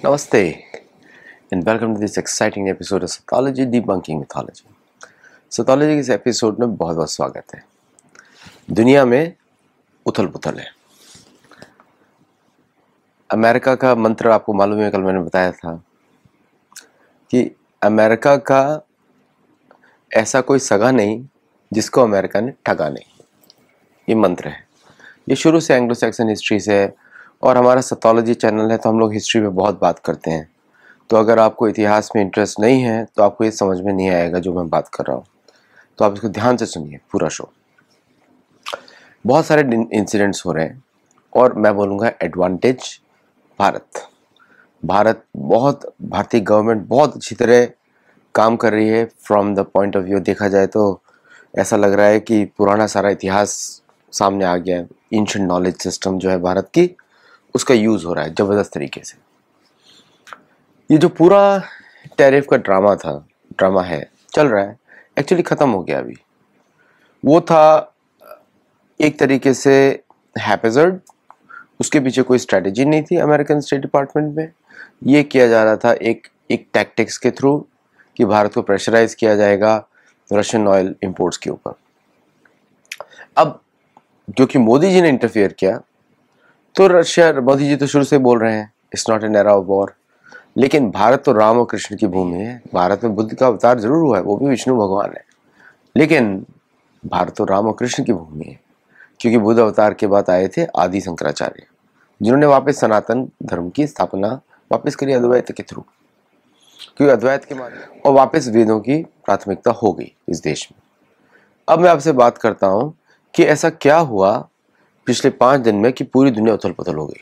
Namaste and welcome to this exciting episode of Psychology Debunking Mythology. Psychology के इस episode में बहुत बहुत स्वागत है। दुनिया में उथल पुथल है। अमेरिका का मंत्र आपको मालूम है, कल मैंने बताया था कि अमेरिका का ऐसा कोई सगा नहीं जिसको अमेरिका ने ठगा नहीं। ये मंत्र है। ये शुरू से एंग्लो सैक्सन हिस्ट्री से है और हमारा सैथोलॉजी चैनल है तो हम लोग हिस्ट्री पे बहुत बात करते हैं। तो अगर आपको इतिहास में इंटरेस्ट नहीं है तो आपको ये समझ में नहीं आएगा जो मैं बात कर रहा हूँ, तो आप इसको ध्यान से सुनिए पूरा शो। बहुत सारे इंसिडेंट्स हो रहे हैं और मैं बोलूँगा एडवांटेज भारतीय गवर्नमेंट बहुत अच्छी तरह काम कर रही है। From the point of view देखा जाए तो ऐसा लग रहा है कि पुराना सारा इतिहास सामने आ गया है। एंशिएंट नॉलेज सिस्टम जो है भारत की, उसका यूज़ हो रहा है ज़बरदस्त तरीके से। ये जो पूरा टैरिफ का ड्रामा है चल रहा है, एक्चुअली ख़त्म हो गया अभी। वो था एक तरीके से हैपेजर्ड, उसके पीछे कोई स्ट्रेटजी नहीं थी अमेरिकन स्टेट डिपार्टमेंट में। ये किया जा रहा था एक टैक्टिक्स के थ्रू कि भारत को प्रेशराइज किया जाएगा रशियन ऑयल इंपोर्ट्स के ऊपर। अब क्योंकि मोदी जी ने इंटरफियर किया तो मोदी जी तो शुरू से बोल रहे हैं it's not an era of war. लेकिन भारत तो राम और कृष्ण की भूमि है। भारत में बुद्ध का अवतार जरूर हुआ है, वो भी विष्णु भगवान है, लेकिन भारत तो राम और कृष्ण की भूमि है। क्योंकि बुद्ध अवतार के बाद आए थे आदि शंकराचार्य, जिन्होंने वापस सनातन धर्म की स्थापना वापस करी अद्वैत के थ्रू, क्योंकि अद्वैत के माध्यम और वापस वेदों की प्राथमिकता हो गई इस देश में। अब मैं आपसे बात करता हूँ कि ऐसा क्या हुआ पिछले 5 दिन में कि पूरी दुनिया उथल पुथल हो गई।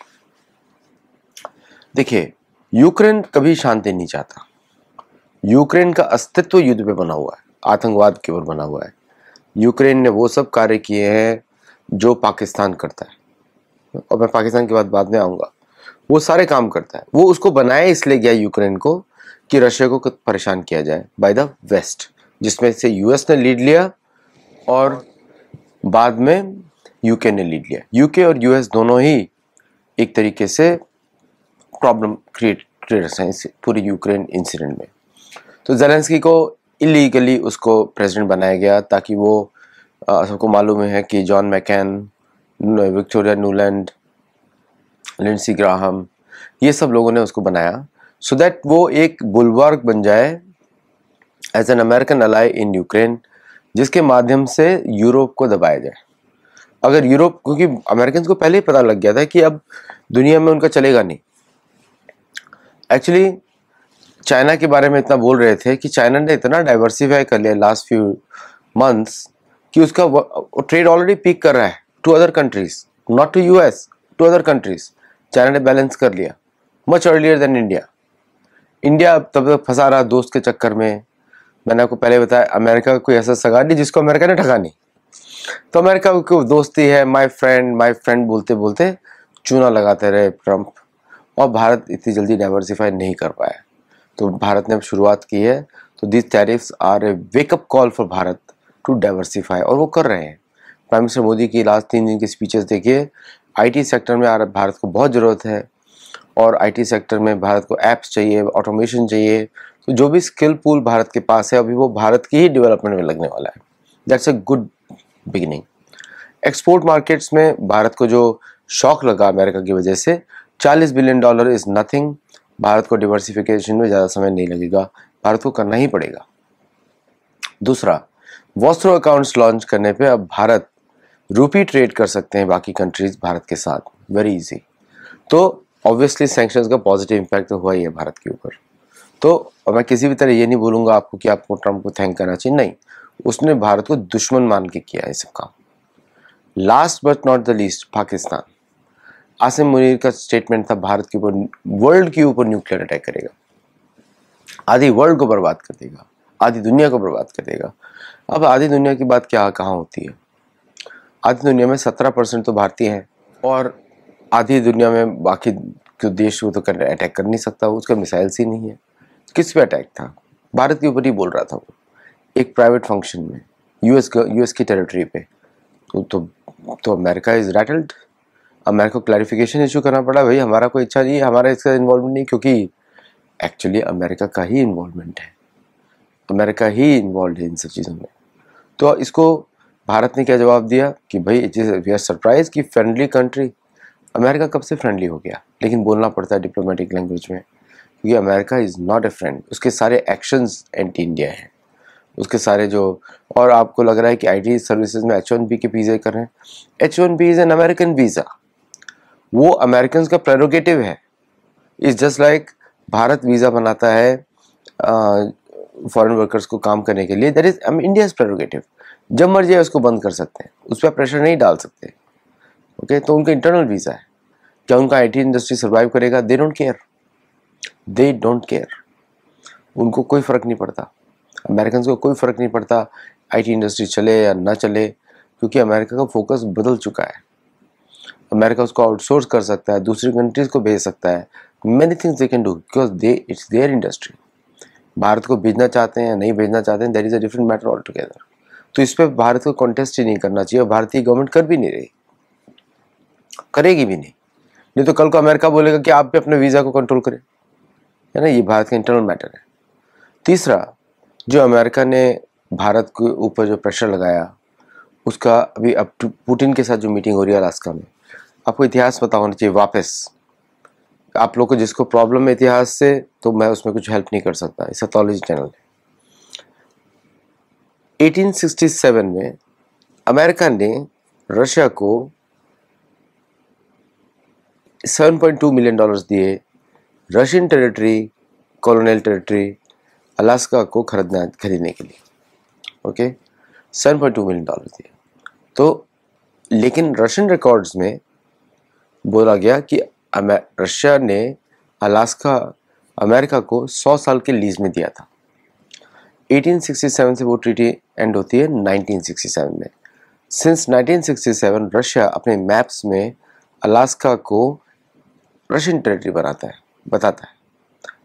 देखिए, यूक्रेन कभी शांति नहीं चाहता। यूक्रेन का अस्तित्व युद्ध पे बना हुआ है, आतंकवाद के ऊपर बना हुआ है। यूक्रेन ने वो सब कार्य किए हैं जो पाकिस्तान करता है, और मैं पाकिस्तान की बात बाद में आऊँगा। वो सारे काम करता है। वो उसको बनाया इसलिए गया यूक्रेन को कि रशिया को परेशान किया जाए बाय द वेस्ट, जिसमें से यूएस ने लीड लिया और बाद में यूके ने लीड लिया। यूके और यूएस दोनों ही एक तरीके से प्रॉब्लम क्रिएटर्स हैं इस पूरे यूक्रेन इंसिडेंट में। तो ज़ेलेंस्की को इलीगली उसको प्रेसिडेंट बनाया गया ताकि वो सबको मालूम है कि John मैकेन, Victoria Newland, Lindsay Graham, ये सब लोगों ने उसको बनाया सो दैट वो एक बुलवार्क बन जाए as an American ally in Ukraine, जिसके माध्यम से यूरोप को दबाया जाए। अगर यूरोप, क्योंकि अमेरिकन को पहले ही पता लग गया था कि अब दुनिया में उनका चलेगा नहीं। एक्चुअली चाइना के बारे में इतना बोल रहे थे कि चाइना ने इतना डाइवर्सिफाई कर लिया लास्ट फ्यू मंथ्स कि उसका ट्रेड ऑलरेडी पीक कर रहा है to other countries, not to US, to other countries. China ने बैलेंस कर लिया much earlier than India. India तब तक फंसा रहा दोस्त के चक्कर में। मैंने आपको पहले बताया अमेरिका का कोई ऐसा सगा नहीं जिसको अमेरिका ने ठगा नहीं। तो अमेरिका को दोस्ती है, माय फ्रेंड बोलते बोलते चूना लगाते रहे ट्रम्प, और भारत इतनी जल्दी डाइवर्सिफाई नहीं कर पाया। तो भारत ने अब शुरुआत की है। तो this tariffs are a wake up call for Bharat to diversify, और वो कर रहे हैं। प्राइम मिनिस्टर मोदी की लास्ट 3 दिन की स्पीचेस देखिए। आईटी सेक्टर में भारत को बहुत ज़रूरत है, और आईटी सेक्टर में भारत को ऐप्स चाहिए, ऑटोमेशन चाहिए। तो जो भी स्किल पूल भारत के पास है अभी वो भारत की ही डेवलपमेंट में लगने वाला है। That's a good beginning. Export markets में भारत को जो शॉक लगा अमेरिका की वजह से, $40 बिलियन इज नथिंग। भारत को डिवर्सिफिकेशन में ज़्यादा समय नहीं लगेगा, भारत को करना ही पड़ेगा। दूसरा, वॉस्ट्रो अकाउंट्स लॉन्च करने पे अब भारत रूपी ट्रेड कर सकते हैं बाकी कंट्रीज भारत के साथ, वेरी इजी। तो ऑब्वियसली सैंक्शंस का पॉजिटिव इम्पैक्ट तो हुआ ही है भारत के ऊपर। तो मैं किसी भी तरह ये नहीं बोलूँगा आपको कि आपको ट्रम्प को थैंक करना चाहिए, नहीं, उसने भारत को दुश्मन मान के किया है सब काम। Last but not the least, Pakistan. Asim Munir का स्टेटमेंट था भारत के ऊपर, वर्ल्ड के ऊपर न्यूक्लियर अटैक करेगा, आधी वर्ल्ड को बर्बाद कर देगा, आधी दुनिया को बर्बाद कर देगा। अब आधी दुनिया की बात कहाँ होती है? आधी दुनिया में 17% तो भारतीय हैं, और आधी दुनिया में बाकी जो देश वो तो अटैक कर नहीं सकता, उसका मिसाइल्स ही नहीं है। किस पे अटैक था? भारत के ऊपर ही बोल रहा था वो, एक प्राइवेट फंक्शन में यूएस की टेरिटरी पे। तो अमेरिका इज रैटल्ड। अमेरिका को क्लैरिफिकेशन इशू करना पड़ा, भाई हमारा कोई इच्छा नहीं है, हमारा इसका इन्वॉल्वमेंट नहीं, क्योंकि एक्चुअली अमेरिका का ही इन्वॉल्वमेंट है, अमेरिका ही इन्वॉल्व है इन सब चीज़ों में। तो इसको भारत ने क्या जवाब दिया कि भाई it is we are surprise कि फ्रेंडली कंट्री, अमेरिका कब से फ्रेंडली हो गया, लेकिन बोलना पड़ता है डिप्लोमेटिक लैंग्वेज में, क्योंकि America is not a friend. उसके सारे एक्शंस एंटी इंडिया हैं, उसके सारे जो, और आपको लग रहा है कि आईटी सर्विसेज में H1B के वीज़े कर रहे हैं। H1B is an American visa, वो अमेरिकन का प्रेरोगेटिव है। Is just like Bharat visa बनाता है फॉरेन वर्कर्स को काम करने के लिए, दैट इज इंडियाज प्रेरोगेटिव। जब मर्जी है उसको बंद कर सकते हैं, उस पर प्रेशर नहीं डाल सकते। ओके, तो उनका इंटरनल वीज़ा है। क्या उनका आईटी इंडस्ट्री सर्वाइव करेगा? They don't care, they don't care, उनको कोई फ़र्क नहीं पड़ता। अमेरिकन को कोई फ़र्क नहीं पड़ता आईटी इंडस्ट्री चले या ना चले, क्योंकि अमेरिका का फोकस बदल चुका है। अमेरिका उसको आउटसोर्स कर सकता है, दूसरी कंट्रीज़ को भेज सकता है, many things they can do because they it's their industry. Bharat को भेजना चाहते हैं या नहीं भेजना चाहते हैं, that is a different matter all together. तो इस पर भारत को कॉन्टेस्ट ही नहीं करना चाहिए, और भारतीय गवर्नमेंट कर भी नहीं रही, करेगी भी नहीं। नहीं तो कल को अमेरिका बोलेगा कि आप भी अपने वीज़ा को कंट्रोल करें, है ना। ये भारत का इंटरनल मैटर है। तीसरा, जो अमेरिका ने भारत के ऊपर जो प्रेशर लगाया, उसका अभी अब पुतिन के साथ जो मीटिंग हो रही है अलास्का में, आपको इतिहास पता होना चाहिए वापस। आप लोग को जिसको प्रॉब्लम है इतिहास से, तो मैं उसमें कुछ हेल्प नहीं कर सकता, इस एथोलॉजी चैनल है। 1867 में अमेरिका ने रशिया को $7.2 मिलियन दिए Russian territory, colonial territory Alaska को खरीदने के लिए। ओके, $7.2 मिलियन दिए। तो लेकिन रशियन रिकॉर्ड्स में बोला गया कि रशिया ने अलास्का अमेरिका को 100 साल के लीज में दिया था। 1867 से वो ट्रीटी एंड होती है 1967 में। सिंस 1967 रशिया अपने मैप्स में अलास्का को रशियन टेरिटरी बताता है।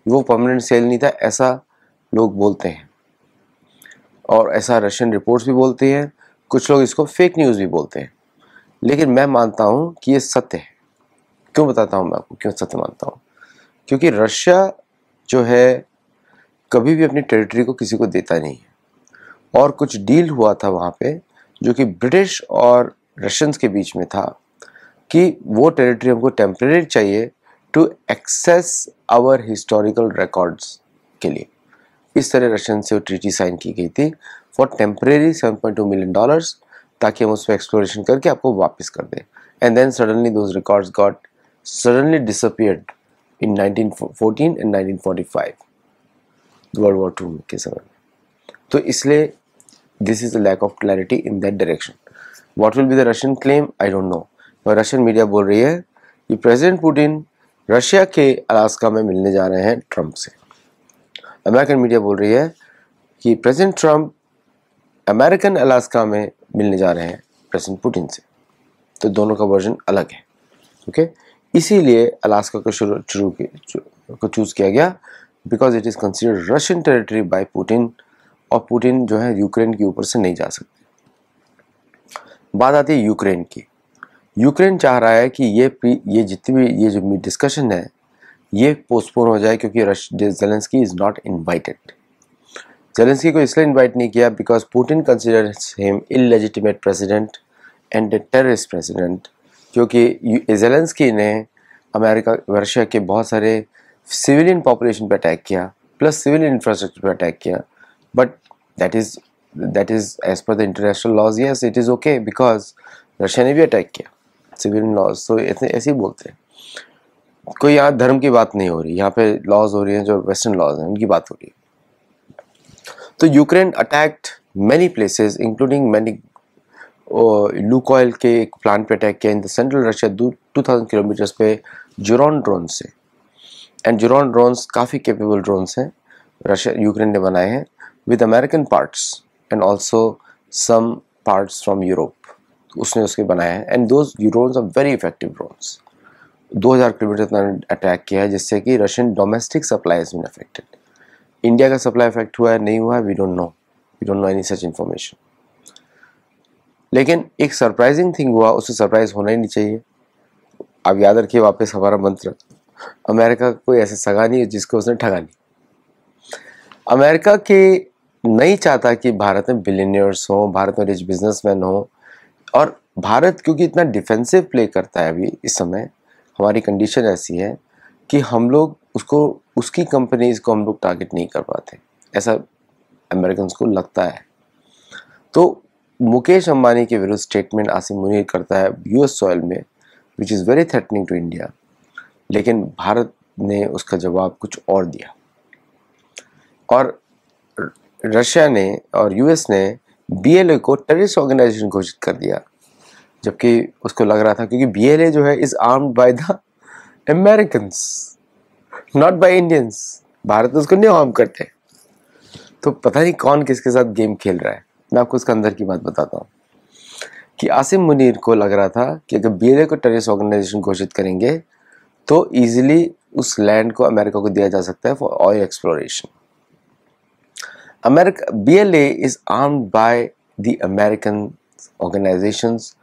वो परमानेंट सेल नहीं था, ऐसा लोग बोलते हैं, और ऐसा रशियन रिपोर्ट्स भी बोलती हैं। कुछ लोग इसको फेक न्यूज़ भी बोलते हैं, लेकिन मैं मानता हूँ कि ये सत्य है। क्यों बताता हूँ मैं आपको, क्यों सत्य मानता हूँ? क्योंकि रशिया जो है कभी भी अपनी टेरिटरी को किसी को देता नहीं है, और कुछ डील हुआ था वहाँ पे जो कि ब्रिटिश और रशियंस के बीच में था कि वो टेरिटरी हमको टेम्परेरी चाहिए to access our historical records के लिए। इस तरह रशियन से वो ट्रीटी साइन की गई थी फॉर टेम्परेरी $7.2 मिलियन, ताकि हम उस पर एक्सप्लोरेशन करके आपको वापस कर दें। And then suddenly those records got suddenly disappeared in 1914 and 1945 world war II के समय में। तो इसलिए this is the lack of clarity in that direction. What will be the Russian claim, I don't know. पर Russian media बोल रही है कि प्रेसिडेंट पुतिन रशिया के अलास्का में मिलने जा रहे हैं ट्रंप से। अमेरिकन मीडिया बोल रही है कि प्रेसिडेंट ट्रंप अमेरिकन अलास्का में मिलने जा रहे हैं प्रेसिडेंट पुतिन से। तो दोनों का वर्जन अलग है। ओके, इसीलिए अलास्का को चूज किया गया because it is considered Russian territory by Putin, और पुतिन जो है यूक्रेन के ऊपर से नहीं जा सकते। बात आती है यूक्रेन की। यूक्रेन चाह रहा है कि ये जितनी भी ये जो डिस्कशन है ये पोस्टपोन हो जाए, क्योंकि Zelensky is not invited. Zelensky को इसलिए इनवाइट नहीं किया because Putin considers him illegitimate president and a terrorist president, क्योंकि ज़ेलेंस्की ने रशिया के बहुत सारे सिविलियन पॉपुलेशन पर अटैक किया, प्लस सिविलियन इंफ्रास्ट्रक्चर पर अटैक किया। But that is as per the international laws, yes it is okay, because Russia ने भी अटैक किया सिविलियन लॉज। तो ऐसे ही बोलते हैं। कोई यहाँ धर्म की बात नहीं हो रही, यहाँ पे लॉज हो रही हैं जो वेस्टर्न लॉज हैं उनकी बात हो रही है। तो Ukraine attacked many places including many Lukoil के एक प्लांट पे अटैक किया in the central Russia 2000 kilometres पे जुरॉन ड्रोन से। एंड जुरॉन ड्रोन्स काफ़ी कैपेबल ड्रोन्स हैं, रशिया यूक्रेन ने बनाए हैं with American parts and also some parts from Europe, उसने उसके बनाए हैं। And those drones are very effective drones. 2000 kilometre तक अटैक किया है, जिससे कि Russian domestic supply has been affected. India का सप्लाई इफेक्ट हुआ है नहीं हुआ है, we don't know any such information. लेकिन एक सरप्राइजिंग थिंग हुआ, उससे सरप्राइज होना ही नहीं चाहिए। आप याद रखिए वापस हमारा मंत्र, अमेरिका का कोई ऐसा सगा नहीं है जिसको उसने ठगा नहीं। अमेरिका के नहीं चाहता कि भारत में बिलियनियर्स हो, भारत में रिच बिजनेसमैन हो, और भारत क्योंकि इतना डिफेंसिव प्ले करता है अभी इस समय, हमारी कंडीशन ऐसी है कि हम लोग उसको, उसकी कंपनीज को हम लोग टारगेट नहीं कर पाते, ऐसा अमेरिकन को लगता है। तो मुकेश अंबानी के विरुद्ध स्टेटमेंट आसिम मुनीर करता है यूएस सॉइल में, which is very threatening to India, लेकिन भारत ने उसका जवाब कुछ और दिया, और रशिया ने और यूएस ने बीएलए को टेररिस्ट ऑर्गेनाइजेशन घोषित कर दिया, जबकि उसको लग रहा था क्योंकि बीएलए जो है is armed by the Americans, not by Indians, Bharat उसको नहीं आर्म करते। तो पता नहीं कौन किसके साथ गेम खेल रहा है। मैं आपको उसका अंदर की बात बताता हूँ कि आसिम मुनीर को लग रहा था कि अगर बीएलए को टेररिस्ट ऑर्गेनाइजेशन घोषित करेंगे तो इजीली उस लैंड को अमेरिका को दिया जा सकता है for oil exploration. America, BLA is armed by the American organizations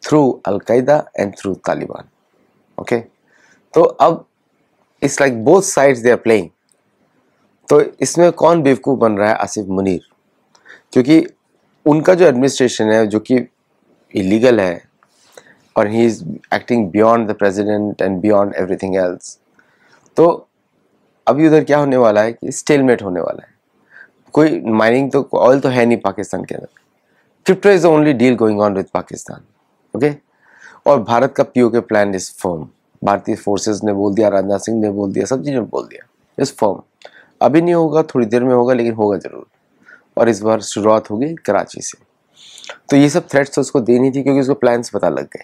through al-Qaeda and through Taliban. Okay, तो अब it's like both sides they are playing. तो इसमें कौन बेवकूफ़ बन रहा है? आसिफ मुनीर, क्योंकि उनका जो एडमिनिस्ट्रेशन है जो कि इलीगल है और he is acting beyond the president and beyond everything else. तो अभी उधर क्या होने वाला है कि स्टेलमेट होने वाला है। कोई माइनिंग तो, ऑयल तो है नहीं पाकिस्तान के अंदर, crypto is the only deal going on with Pakistan. Okay, और भारत का पीओके प्लान इज फर्म। भारतीय फोर्सेस ने बोल दिया, राजनाथ सिंह ने बोल दिया, सब चीज़ ने बोल दिया, इज फर्म। अभी नहीं होगा, थोड़ी देर में होगा, लेकिन होगा जरूर। और इस बार शुरुआत होगी कराची से। तो ये सब थ्रेट्स तो उसको देनी थी क्योंकि उसको प्लान्स पता लग गए।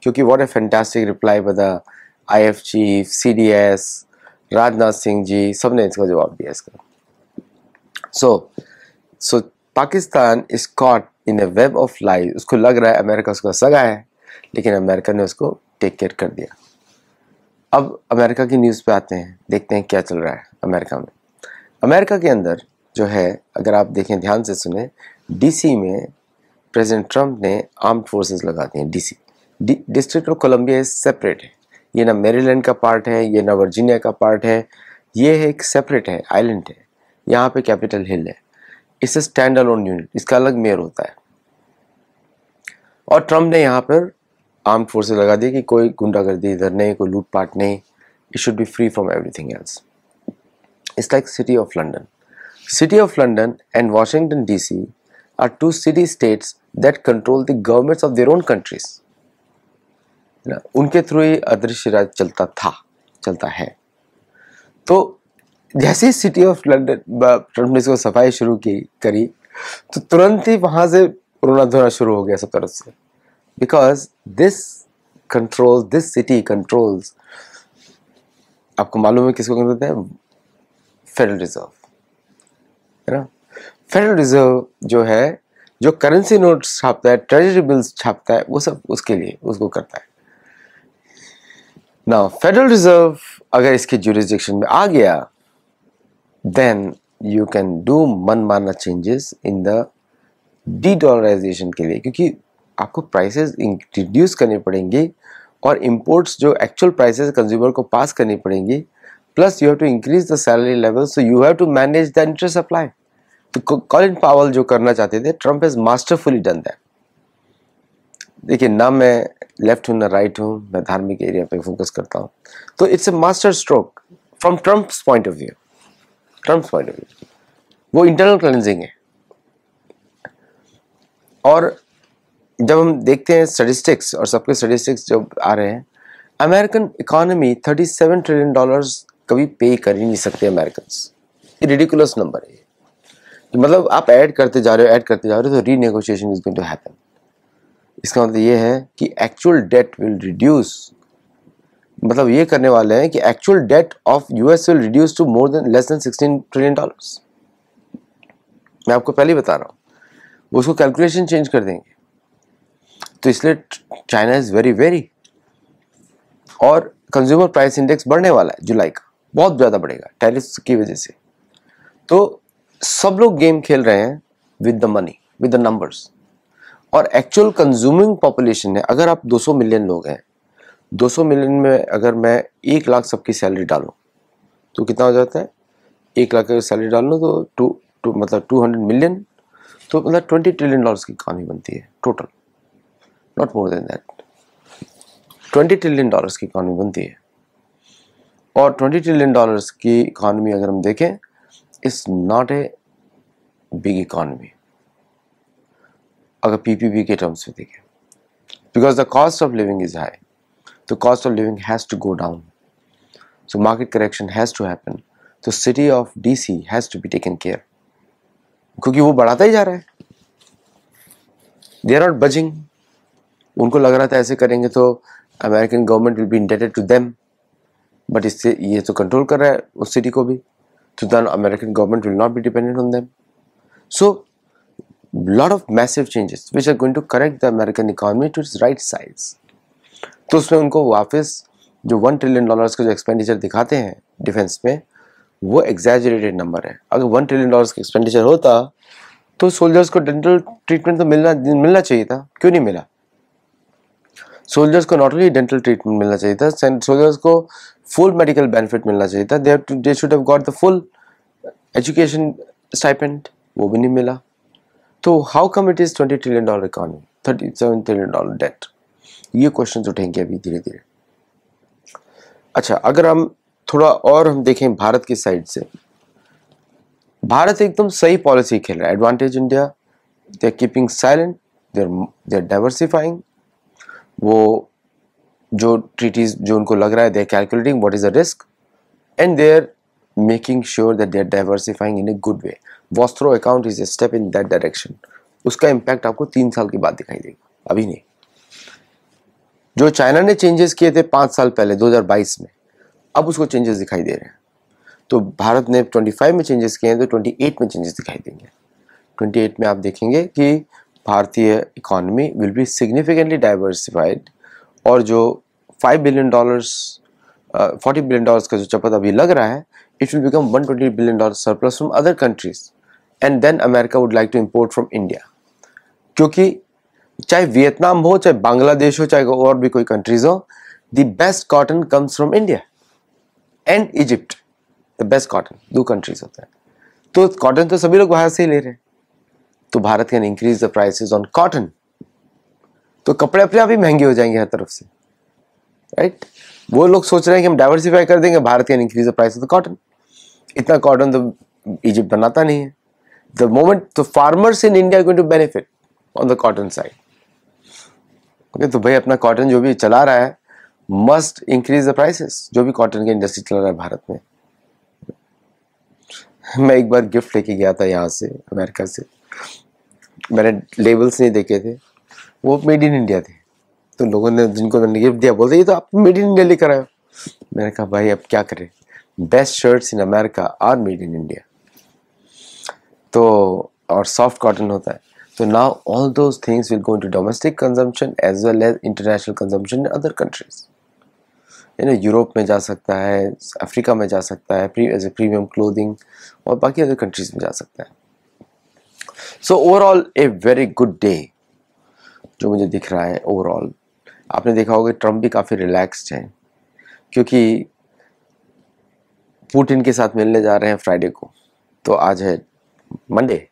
क्योंकि what a fantastic reply by the IAF chief, CDS, Rajnath Singh ji, सब ने इसका जवाब दिया इसका। So Pakistan is caught in a web of lies. उसको लग रहा है अमेरिका उसका सगा है, लेकिन अमेरिका ने उसको टेक केयर कर दिया। अब अमेरिका की न्यूज़ पे आते हैं, देखते हैं क्या चल रहा है अमेरिका में। अमेरिका के अंदर जो है, अगर आप देखें, ध्यान से सुने, डीसी में प्रेसिडेंट ट्रंप ने आर्म्ड फोर्सेस लगा दी हैं। DC, district of Columbia separate है। ये ना मेरीलैंड का पार्ट है, ये ना वर्जीनिया का पार्ट है, ये है एक सेपरेट है, आइलैंड है। यहाँ पे कैपिटल हिल है। इसे स्टैंड अलोन यूनिट, इसका अलग मेयर होता है। और ट्रंप ने यहाँ पर आर्म्ड फोर्सेस लगा दी कि कोई गुंडागर्दी इधर नहीं, कोई लूटपाट नहीं, it should be free from everything else. It's like city of London. City of London and Washington DC are two city states that control the governments of their own countries. उनके थ्रू ही अदृश्य राज चलता है। तो जैसे city of London Trump ने इसको सफाई शुरू करी तो तुरंत ही वहां से रोना धोना शुरू हो गया सब तरफ से, बिकॉज दिस सिटी कंट्रोल्स, आपको मालूम है किसको कहते हैं? फेडरल रिजर्व, है ना। फेडरल रिजर्व जो है, जो करेंसी नोट्स छापता है, ट्रेजरी बिल्स छापता है, वो सब उसके लिए उसको करता है। ना फेडरल रिजर्व अगर इसके ज्यूरिसडिक्शन में आ गया, देन यू कैन डू मनमाना चेंजेस इन द डी-डॉलराइजेशन के लिए, क्योंकि आपको प्राइसेस रिड्यूस करनी पड़ेंगी और इंपोर्ट्स जो एक्चुअल प्राइसेस कंज्यूमर को पास करनी पड़ेंगी, plus you have to increase the salary level, so you have to manage the interest supply. तो कॉलिन पावेल जो करना चाहते थे, Trump has masterfully done that. देखिए ना, मैं लेफ्ट हूँ ना राइट हूँ, मैं धार्मिक एरिया पे फोकस करता हूँ, तो it's a master stroke from Trump's point of view. वो इंटरनल क्लेंजिंग है। और जब हम देखते हैं स्टैटिस्टिक्स, और सबके स्टैटिस्टिक्स जब आ रहे हैं, अमेरिकन इकोनॉमी $37 ट्रिलियन कभी पे कर ही नहीं सकते अमेरिकन्स। ये रिडिकुलस नंबर है। मतलब आप ऐड करते जा रहे हो तो renegotiation is going to happen. इसका मतलब ये है कि एक्चुअल डेट विल रिड्यूस, मतलब ये करने वाले हैं कि actual debt of US will reduce to less than $16 trillion. मैं आपको पहले ही बता रहा हूँ, वो उसको कैलकुलेशन चेंज कर देंगे। तो इसलिए चाइना इज वेरी और कंज्यूमर प्राइस इंडेक्स बढ़ने वाला है जुलाई का, बहुत ज़्यादा बढ़ेगा टैरिफ्स की वजह से। तो सब लोग गेम खेल रहे हैं with the money, with the numbers. और एक्चुअल कंज्यूमिंग पॉपुलेशन है, अगर आप 200 मिलियन लोग हैं 200 मिलियन में अगर मैं 1 लाख सबकी सैलरी डालूं तो कितना हो जाता है? 1 लाख अगर सैलरी डालूं तो मतलब 200 मिलियन, तो मतलब $20 ट्रिलियन की इकॉनमी बनती है total, not more than that. $20 trillion की इकॉनमी बनती है। और $20 ट्रिलियन की इकॉनमी अगर हम देखें, is not a big economy अगर पीपीपी के टर्म्स में देखें, because the cost of living is high, the cost of living has to go down, so market correction has to happen, so city of DC has to be taken care, क्योंकि वो बढ़ाता ही जा रहा है, they are not budging। उनको लग रहा था ऐसे करेंगे तो American government will be indebted to them, but इससे ये तो कंट्रोल कर रहा है उस सिटी को भी, तो then American government will not be dependent on them. So lot of massive changes which are going to correct the American economy to its right size. तो उसमें उनको वापस जो $1 ट्रिलियन का जो एक्सपेंडिचर दिखाते हैं डिफेंस में, वो एग्जैजरेटेड नंबर है। अगर $1 ट्रिलियन का एक्सपेंडिचर होता तो सोल्जर्स को डेंटल ट्रीटमेंट तो मिलना चाहिए था, क्यों नहीं मिला? सोल्जर्स को नॉट ओनली डेंटल ट्रीटमेंट मिलना चाहिए था, सोल्जर्स को फुल मेडिकल बेनिफिट मिलना चाहिए था, they should have got the full education stipend, वो भी नहीं मिला। तो how come it is $20 trillion economy, $37 trillion debt? ये क्वेश्चन उठेंगे अभी धीरे धीरे। अच्छा, अगर हम थोड़ा और हम देखें भारत की साइड से, भारत एकदम सही पॉलिसी खेल रहा है। Advantage India, they are keeping silent, they are diversifying. वो जो ट्रीटीज जो उनको लग रहा है, they are calculating what is the risk and they are making sure that they are diversifying in a good way. Vostro account is a step in that direction. उसका impact आपको 3 साल के बाद दिखाई देगा, अभी नहीं। जो चाइना ने चेंजेस किए थे 5 साल पहले 2022 में, अब उसको चेंजेस दिखाई दे रहे हैं। तो भारत ने 25 में चेंजेस किए हैं, तो 28 में चेंजेस दिखाई देंगे। 28 में आप देखेंगे कि भारतीय economy will be significantly diversified, और जो $40 बिलियन का जो चपत अभी लग रहा है, it will become $120 billion surplus from other countries, and then America would like to import from India. क्योंकि चाहे वियतनाम हो, चाहे बांग्लादेश हो, चाहे और भी कोई कंट्रीज हो, the best cotton comes from India and Egypt. The best cotton 2 countries होता है, तो कॉटन तो सभी लोग बाहर से ही ले रहे हैं, तो Bharat can increase the prices on cotton, तो कपड़े अपने आप ही महंगे हो जाएंगे हर तरफ से, राइट? वो लोग सोच रहे हैं कि हम डाइवर्सिफाई कर देंगे, Bharat can increase the price of the cotton. इतना कॉटन तो इजिप्ट बनाता नहीं है। द मोमेंट तो farmers in India going to benefit on the cotton side. Okay, तो भाई अपना कॉटन जो भी चला रहा है मस्ट इंक्रीज द प्राइसेस, जो भी कॉटन की इंडस्ट्री चला रहा है भारत में। मैं एक बार गिफ्ट लेके गया था यहाँ से अमेरिका से, मैंने लेबल्स नहीं देखे थे, वो मेड इन इंडिया थे, तो लोगों ने जिनको मैंने गिफ्ट दिया बोलते ये तो आप मेड इन इंडिया लेकर आए हो। मैंने कहा भाई अब क्या करें, best shirts in America are made in India. तो और सॉफ्ट कॉटन होता है, तो now all those things will go into domestic consumption as well as international consumption in other countries. Europe में जा सकता है, अफ्रीका में जा सकता है एज ए प्रीमियम क्लोथिंग, और बाकी अदर कंट्रीज में जा सकता है। So overall a very good day जो मुझे दिख रहा है ओवरऑल। आपने देखा होगा ट्रम्प भी काफ़ी रिलैक्स्ड हैं, क्योंकि पुतिन के साथ मिलने जा रहे हैं फ्राइडे को। तो आज है Monday,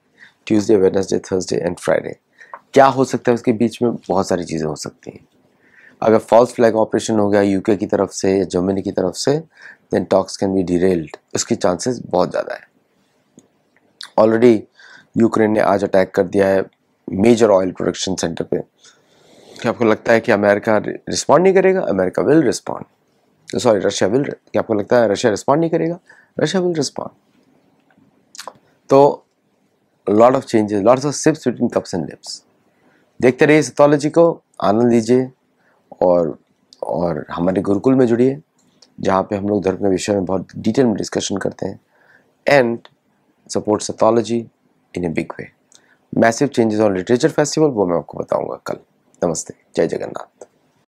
Tuesday, Wednesday, Thursday and Friday. क्या हो सकता है उसके बीच में? बहुत सारी चीज़ें हो सकती हैं। अगर फॉल्स फ्लैग ऑपरेशन हो गया यूके की तरफ से या जर्मनी की तरफ से, then talks can be derailed, उसकी चांसेस बहुत ज़्यादा है। ऑलरेडी यूक्रेन ने आज अटैक कर दिया है मेजर ऑयल प्रोडक्शन सेंटर पे। क्या आपको लगता है कि अमेरिका रिस्पॉन्ड नहीं करेगा? America will respond, sorry Russia will. क्या आपको लगता है रशिया रिस्पॉन्ड नहीं करेगा? Russia will respond. तो lot of changes, lots of shifts between cups and lips. देखते रहिए सतोलॉजी को, आनंद लीजिए, और हमारे गुरुकुल में जुड़िए, जहाँ पे हम लोग धर्म के विषय में बहुत डिटेल में डिस्कशन करते हैं, and support Satology in a big way. Massive changes on literature festival, वो मैं आपको बताऊंगा कल। नमस्ते, जय जगन्नाथ।